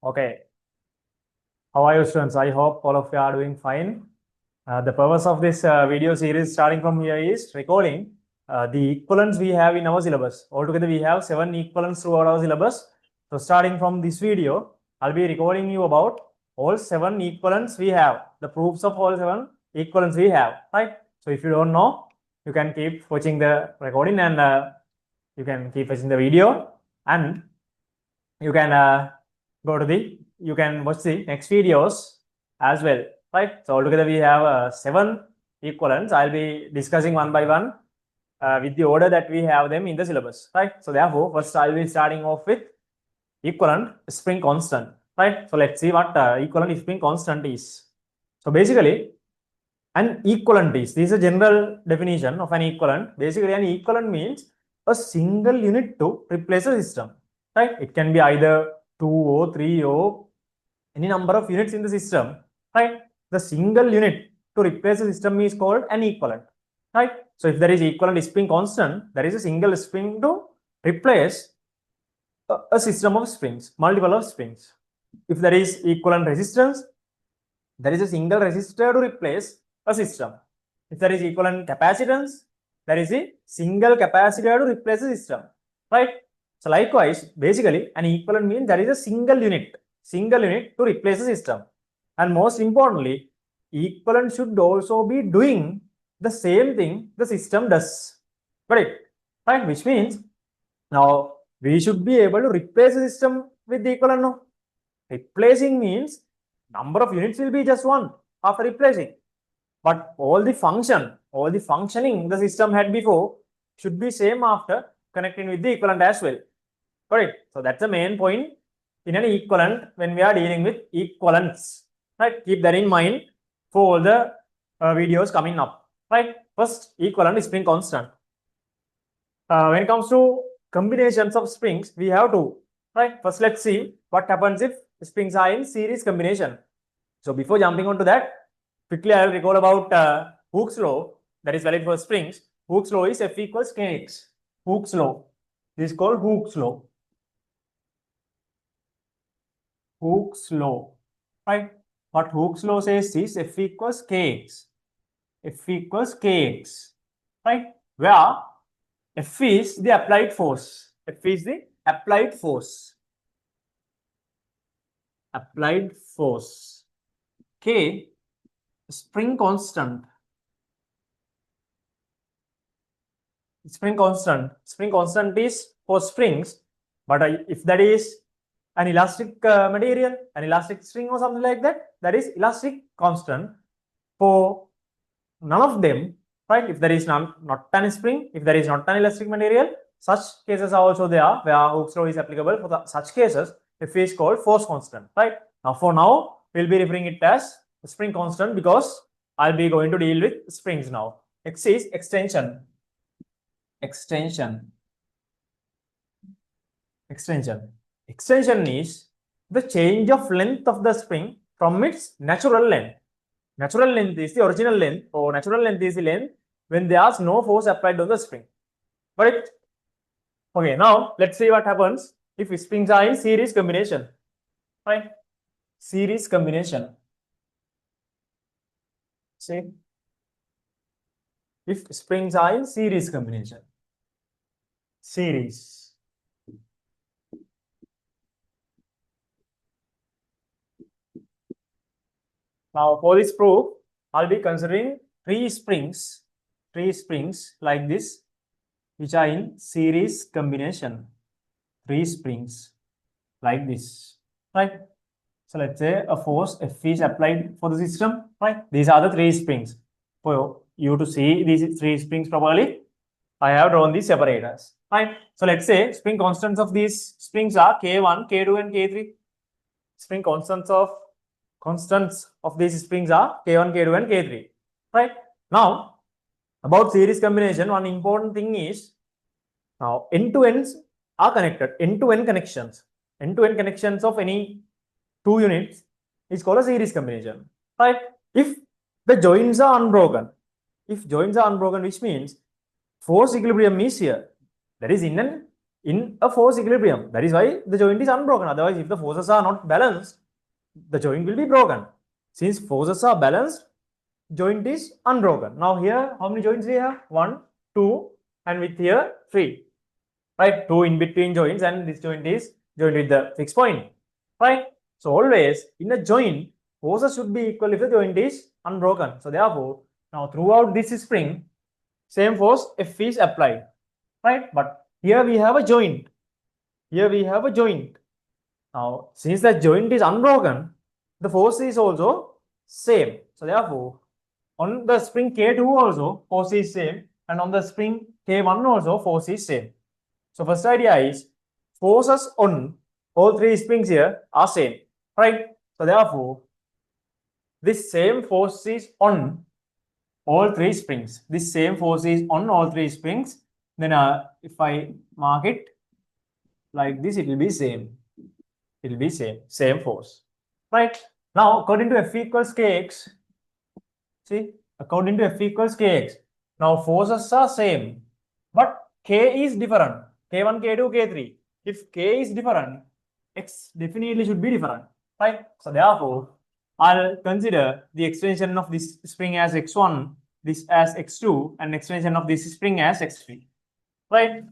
Okay. How are you, students? I hope all of you are doing fine. The purpose of this video series starting from here is recalling the equivalents we have in our syllabus. Altogether, we have 7 equivalents throughout our syllabus. So, starting from this video, I'll be recalling you about all 7 equivalents we have, the proofs of all 7 equivalents we have, right? So, if you don't know, you can keep watching the recording and you can keep watching the video and you can you can watch the next videos as well, right? So altogether we have 7 equivalents. I'll be discussing one by one with the order that we have them in the syllabus, right? So therefore, first I'll be starting off with equivalent spring constant, right? So let's see what equivalent spring constant is. So basically, an equivalent is, this is a general definition of an equivalent. Basically, an equivalent means a single unit to replace a system, right? It can be either 2 or 3 or any number of units in the system, right? The single unit to replace the system is called an equivalent, right? So if there is equivalent spring constant, there is a single spring to replace a system of springs, multiple of springs. If there is equivalent resistance, there is a single resistor to replace a system. If there is equivalent capacitance, there is a single capacitor to replace a system, right? So likewise, basically an equivalent means there is a single unit to replace a system. And most importantly, equivalent should also be doing the same thing the system does, right? Which means now we should be able to replace the system with the equivalent. No, replacing means number of units will be just one after replacing, but all the functioning the system had before should be same after connecting with the equivalent as well. Correct? So that's the main point in an equivalent when we are dealing with equivalents, right? Keep that in mind for all the videos coming up, right? First, equivalent is spring constant. When it comes to combinations of springs, we have two, right? First, let's see what happens if springs are in series combination. So before jumping on to that, quickly I will recall about Hooke's law that is valid for springs. Hooke's law is F equals Kx. Hooke's law. This is called Hooke's law. Hooke's law, right? What Hooke's law says is F equals Kx. F equals Kx, right? Where F is the applied force. F is the applied force. Applied force. K, spring constant. Spring constant is for springs, but if that is an elastic material, an elastic string or something like that, that is elastic constant. For none of them, right? If there is not an spring, if there is not an elastic material, such cases are also there where Hooke's law is applicable. For such cases, F is called force constant, right? Now, for now, we'll be referring it as spring constant because I'll be going to deal with springs now. X is extension. Extension is the change of length of the spring from its natural length. Natural length is the original length, or natural length is the length when there is no force applied on the spring. Correct? Okay, now let's see what happens if springs are in series combination. Right? Series combination. See, if springs are in series combination. Series. Now, for this proof, I'll be considering three springs like this, which are in series combination. 3 springs like this, right? So let's say a force F is applied for the system, right? These are the 3 springs. For you to see these 3 springs properly, I have drawn these separators, right? So let's say spring constants of these springs are K1, K2, and K3. Spring constants of these springs are K1, K2, and K3, right? Now, about series combination, one important thing is now end-to-ends are connected. End-to-end connections of any 2 units is called a series combination, right? If the joints are unbroken, which means force equilibrium is here. That is in an in a force equilibrium. That is why the joint is unbroken. Otherwise, if the forces are not balanced, the joint will be broken. Since forces are balanced, joint is unbroken. Now here, how many joints we have? 1, 2, and with here 3. Right? 2 in between joints, and this joint is joined with the fixed point. Right? So always in a joint, forces should be equal if the joint is unbroken. So therefore, now throughout this spring, same force F is applied. Right? But here we have a joint. Here we have a joint. Now, since the joint is unbroken, the force is also same. So therefore, on the spring K2 also force is same, and on the spring K1 also force is same. So first idea is forces on all three springs here are same, right? So therefore, this same force is on all three springs. This same force is on all three springs. Then if I mark it like this, it will be same. It will be same force, right? Now, according to F equals Kx, see, according to F equals Kx, now forces are same, but K is different. K1, K2, K3. If K is different, X definitely should be different, right? So therefore, I'll consider the extension of this spring as X1, this as X2, and extension of this spring as X3, right?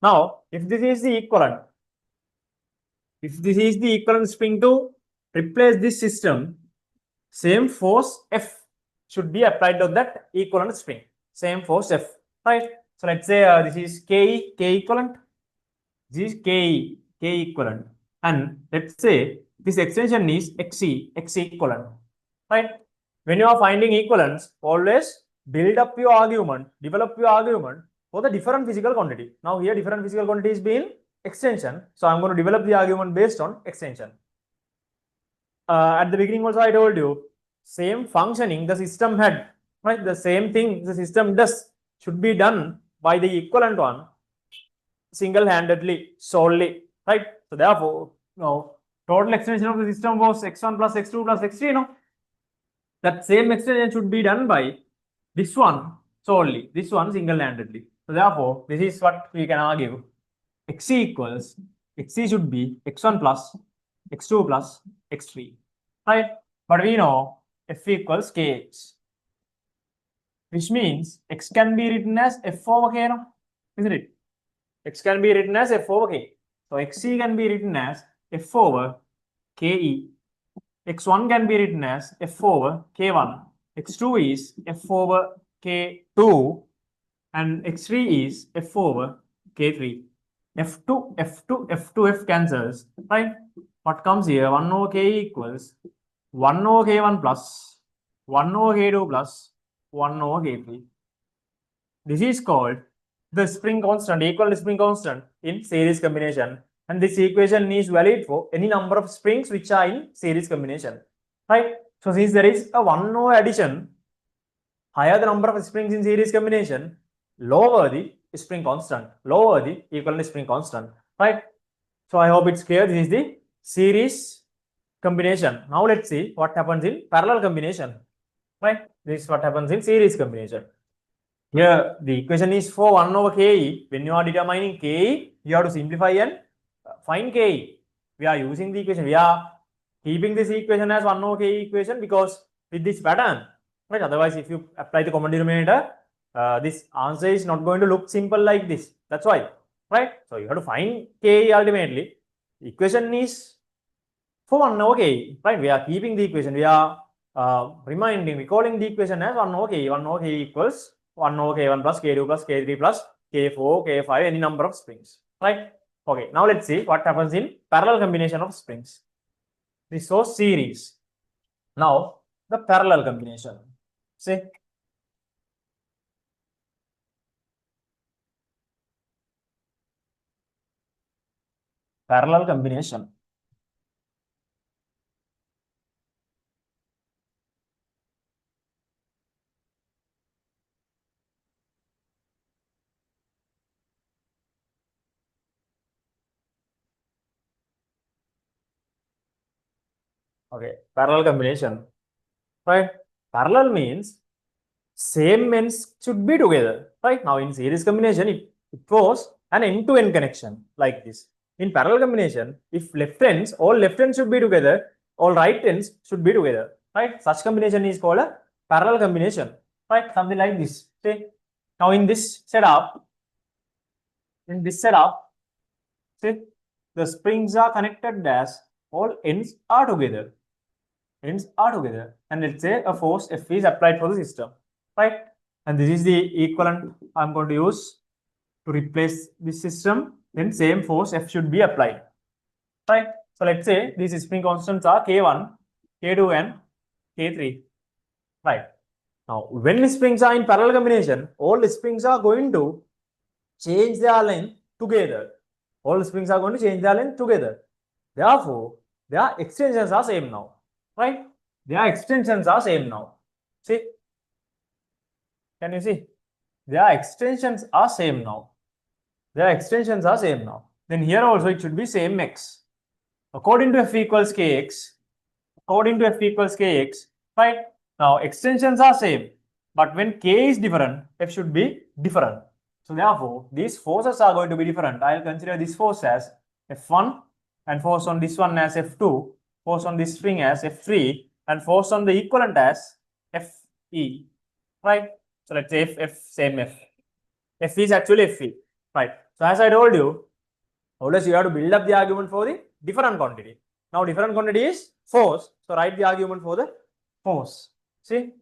Now, if this is the equivalent, spring to replace this system, same force F should be applied to that equivalent spring. Same force F, right? So let's say this is K equivalent. This is K equivalent. And let's say this extension is X equivalent, right? When you are finding equivalence, always build up your argument, develop your argument for the different physical quantity. Now here different physical quantity is being extension. So I'm going to develop the argument based on extension. At the beginning also I told you, same functioning the system had, right? The same thing the system does should be done by the equivalent one single-handedly, solely, right? So therefore, now total extension of the system was x1 plus x2 plus x3, that same extension should be done by this one solely, this one single-handedly. So therefore, this is what we can argue. Xc equals, Xc should be x1 plus x2 plus x3, right? But we know F equals Kh, which means X can be written as F over K, isn't it? X can be written as F over K. So Xc can be written as F over Ke. X1 can be written as F over K1. X2 is F over K2. And X3 is F over K3. F2, F2, F2, F cancels, right? What comes here? 1 over K equals 1 over K1 plus 1 over K2 plus 1 over K3. This is called the spring constant, equal spring constant in series combination. And this equation is valid for any number of springs which are in series combination, right? So since there is a 1 over addition, higher the number of springs in series combination, lower the spring constant, lower the equivalent spring constant, right? So I hope it's clear. This is the series combination. Now let's see what happens in parallel combination, right? This is what happens in series combination. Here the equation is for 1 over Ke. When you are determining Ke, you have to simplify and find Ke. We are using the equation. We are keeping this equation as 1 over Ke equation because with this pattern, right? Otherwise, if you apply the common denominator, this answer is not going to look simple like this. That's why, right? So you have to find Ke ultimately. The equation is for 1 over Ke, right? We are keeping the equation. We are recalling the equation as 1 over Ke. 1 over Ke equals 1 over K1 plus K2 plus K3 plus K4, K5, any number of springs, right? Okay, now let's see what happens in parallel combination of springs. This was series. Now, the parallel combination. See, parallel combination. Okay, parallel combination, right? Parallel means same ends should be together, right? Now in series combination, it was an end-to-end connection like this. In parallel combination, if left ends, all left ends should be together, all right ends should be together, right? Such combination is called a parallel combination, right? Something like this. See, now in this setup, see, the springs are connected as all ends are together. And let's say a force F is applied for the system, right? And this is the equivalent I'm going to use to replace this system. Then same force F should be applied, right? So let's say these spring constants are K1, K2, and K3, right? Now, when springs are in parallel combination, all springs are going to change their length together. All springs are going to change their length together. Therefore, their extensions are same now, right? Their extensions are same now. See, can you see? Their extensions are same now. Then here also it should be same x. According to F equals Kx, right? Now extensions are same, but when K is different, F should be different. So therefore, these forces are going to be different. I'll consider this force as F1 and force on this one as F2, force on this string as F3, and force on the equivalent as Fe, right? So let's say F, same F. F is actually Fe, right? So as I told you, always you have to build up the argument for the different quantity. Now different quantity is force. So write the argument for the force. See,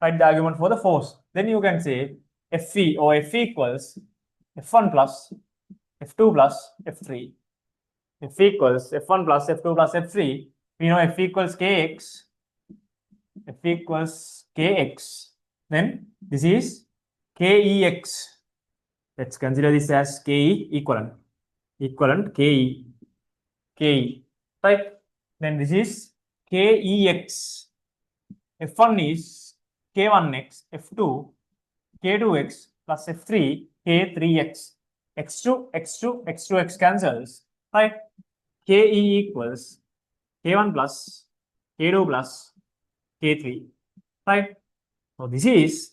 write the argument for the force. Then you can say Fe or F equals F1 plus F2 plus F3. F equals F1 plus F2 plus F3. We know F equals Kx. Then this is Kex. Let's consider this as Ke equivalent. Ke. Right? Then this is Kex. F1 is K1x, F2, K2x plus F3, K3x. X2 cancels, right? Ke equals K1 plus K2 plus K3, right? So this is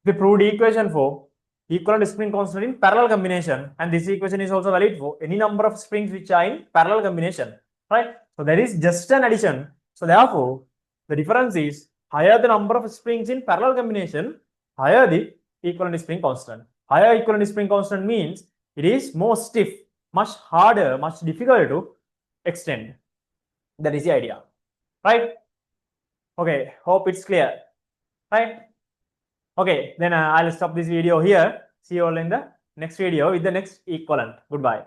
the proved equation for equivalent spring constant in parallel combination, and this equation is also valid for any number of springs which are in parallel combination, right? So that is just an addition. So therefore, the difference is higher the number of springs in parallel combination, higher the equivalent spring constant. Higher equivalent spring constant means it is more stiff, much harder, much difficult to extend. That is the idea, right? Okay, hope it's clear, right? Okay, then I'll stop this video here. See you all in the next video with the next equivalent. Goodbye.